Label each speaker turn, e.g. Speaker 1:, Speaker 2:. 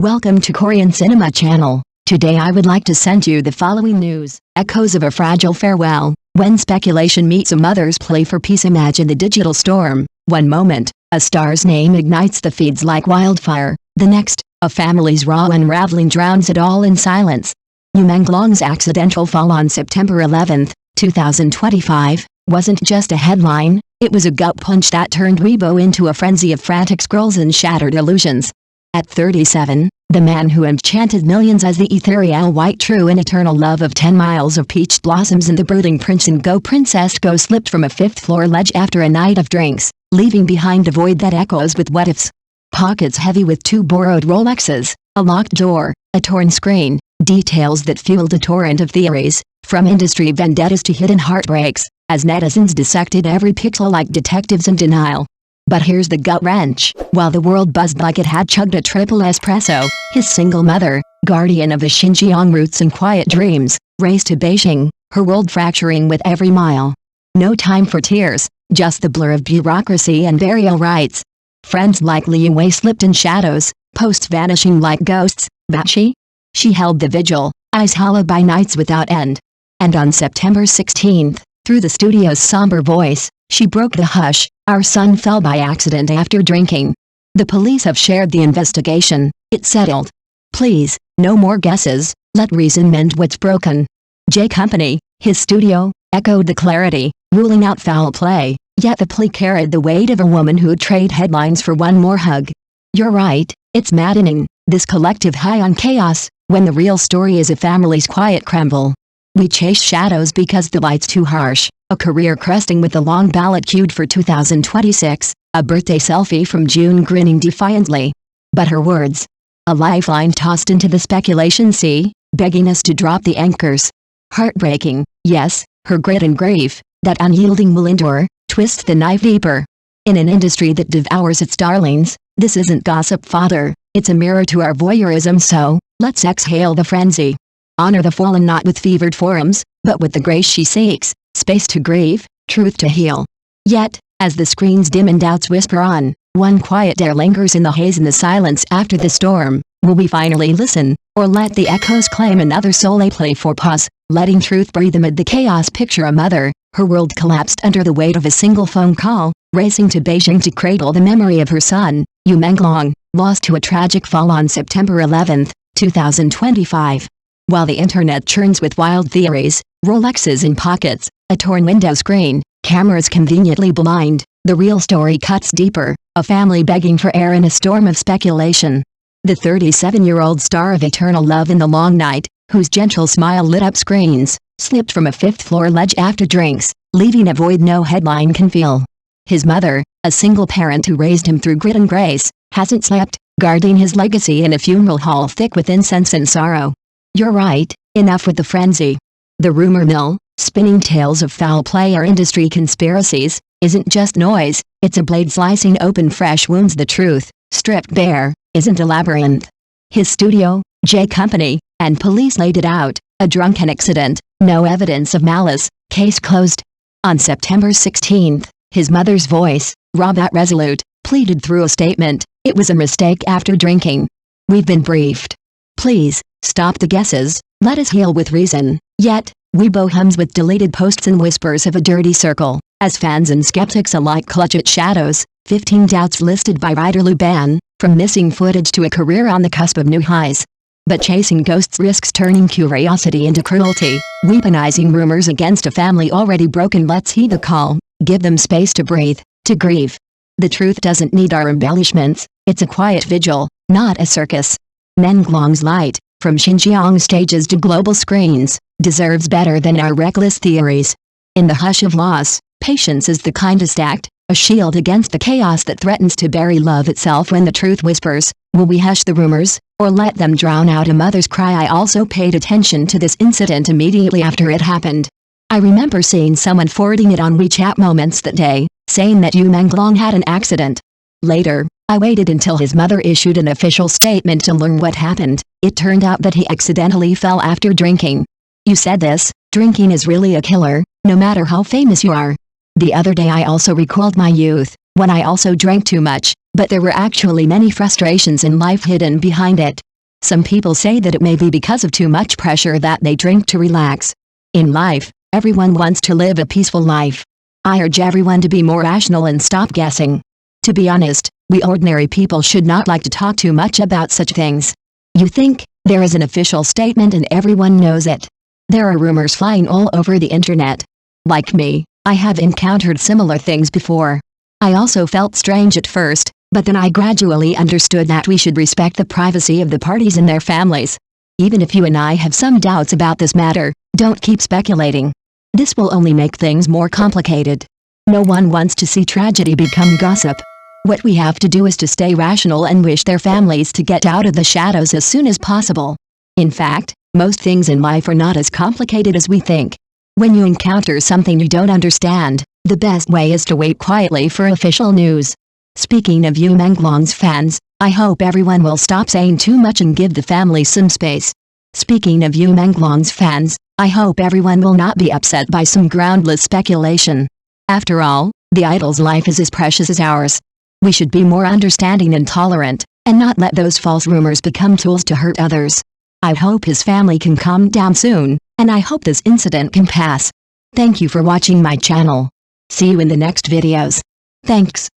Speaker 1: Welcome to Korean Cinema Channel. Today I would like to send you the following news. Echoes of a fragile farewell. When speculation meets a mother's plea for peace, imagine the digital storm. One moment, a star's name ignites the feeds like wildfire. The next, a family's raw unraveling drowns it all in silence. Yu Menglong's accidental fall on September 11, 2025, wasn't just a headline, it was a gut punch that turned Weibo into a frenzy of frantic scrolls and shattered illusions. At 37, the man who enchanted millions as the ethereal white true and eternal love of 10 miles of peach blossoms and the brooding prince and go princess go slipped from a fifth-floor ledge after a night of drinks, leaving behind a void that echoes with what-ifs. Pockets heavy with 2 borrowed Rolexes, a locked door, a torn screen, details that fueled a torrent of theories, from industry vendettas to hidden heartbreaks, as netizens dissected every pixel like detectives in denial. But here's the gut wrench. While the world buzzed like it had chugged a triple espresso, his single mother, guardian of the Xinjiang roots and quiet dreams, raced to Beijing, her world fracturing with every mile. No time for tears, just the blur of bureaucracy and burial rites. Friends like Liu Wei slipped in shadows, posts vanishing like ghosts, but she held the vigil, eyes hollow by nights without end. And on September 16, through the studio's somber voice, she broke the hush. Our son fell by accident after drinking. The police have shared the investigation. It's settled. Please, no more guesses, let reason mend what's broken. J Company, his studio, echoed the clarity, ruling out foul play, yet the plea carried the weight of a woman who'd trade headlines for one more hug. You're right, it's maddening, this collective high on chaos, when the real story is a family's quiet crumble. We chase shadows because the light's too harsh, a career cresting with a long ballot queued for 2026, a birthday selfie from June grinning defiantly. But her words, a lifeline tossed into the speculation sea, begging us to drop the anchors. Heartbreaking, yes, her grit and grief, that unyielding will endure, twist the knife deeper. In an industry that devours its darlings, this isn't gossip fodder, it's a mirror to our voyeurism, so, let's exhale the frenzy. Honor the fallen not with fevered forums, but with the grace she seeks, space to grieve, truth to heal. Yet, as the screens dim and doubts whisper on, one quiet dare lingers in the haze and the silence after the storm. Will we finally listen, or let the echoes claim another soul? A plea for pause, letting truth breathe amid the chaos. Picture a mother, her world collapsed under the weight of a single phone call, racing to Beijing to cradle the memory of her son, Yu Menglong, lost to a tragic fall on September 11, 2025. While the internet churns with wild theories, Rolexes in pockets, a torn window screen, cameras conveniently blind, the real story cuts deeper, a family begging for air in a storm of speculation. The 37-year-old star of eternal love in the long night, whose gentle smile lit up screens, slipped from a fifth-floor ledge after drinks, leaving a void no headline can fill. His mother, a single parent who raised him through grit and grace, hasn't slept, guarding his legacy in a funeral hall thick with incense and sorrow. You're right, enough with the frenzy. The rumor mill, spinning tales of foul play or industry conspiracies, isn't just noise, it's a blade slicing open fresh wounds. The truth, stripped bare, isn't a labyrinth. His studio, J Company, and police laid it out, a drunken accident, no evidence of malice, case closed. On September 16, his mother's voice, raw but resolute, pleaded through a statement, it was a mistake after drinking. We've been briefed. Please, stop the guesses, let us heal with reason. Yet, Weibo hums with deleted posts and whispers of a dirty circle, as fans and skeptics alike clutch at shadows. 15 doubts listed by writer Lu Ban, from missing footage to a career on the cusp of new highs. But chasing ghosts risks turning curiosity into cruelty, weaponizing rumors against a family already broken. Let's heed the call, give them space to breathe, to grieve. The truth doesn't need our embellishments, it's a quiet vigil, not a circus. Menglong's light, from Xinjiang stages to global screens, deserves better than our reckless theories. In the hush of loss, patience is the kindest act, a shield against the chaos that threatens to bury love itself. When the truth whispers, will we hush the rumors, or let them drown out a mother's cry? I also paid attention to this incident immediately after it happened. I remember seeing someone forwarding it on WeChat Moments that day, saying that Yu Menglong had an accident. Later, I waited until his mother issued an official statement to learn what happened. It turned out that he accidentally fell after drinking. You said this, drinking is really a killer, no matter how famous you are. The other day I also recalled my youth, when I also drank too much, but there were actually many frustrations in life hidden behind it. Some people say that it may be because of too much pressure that they drink to relax. In life, everyone wants to live a peaceful life. I urge everyone to be more rational and stop guessing. To be honest, we ordinary people should not like to talk too much about such things. You think there is an official statement and everyone knows it. There are rumors flying all over the internet. Like me, I have encountered similar things before. I also felt strange at first, but then I gradually understood that we should respect the privacy of the parties and their families. Even if you and I have some doubts about this matter, don't keep speculating. This will only make things more complicated. No one wants to see tragedy become gossip. What we have to do is to stay rational and wish their families to get out of the shadows as soon as possible. In fact, most things in life are not as complicated as we think. When you encounter something you don't understand, the best way is to wait quietly for official news. Speaking of Yu Menglong's fans, I hope everyone will stop saying too much and give the family some space. Speaking of Yu Menglong's fans, I hope everyone will not be upset by some groundless speculation. After all, the idol's life is as precious as ours. We should be more understanding and tolerant, and not let those false rumors become tools to hurt others. I hope his family can calm down soon, and I hope this incident can pass. Thank you for watching my channel. See you in the next videos. Thanks.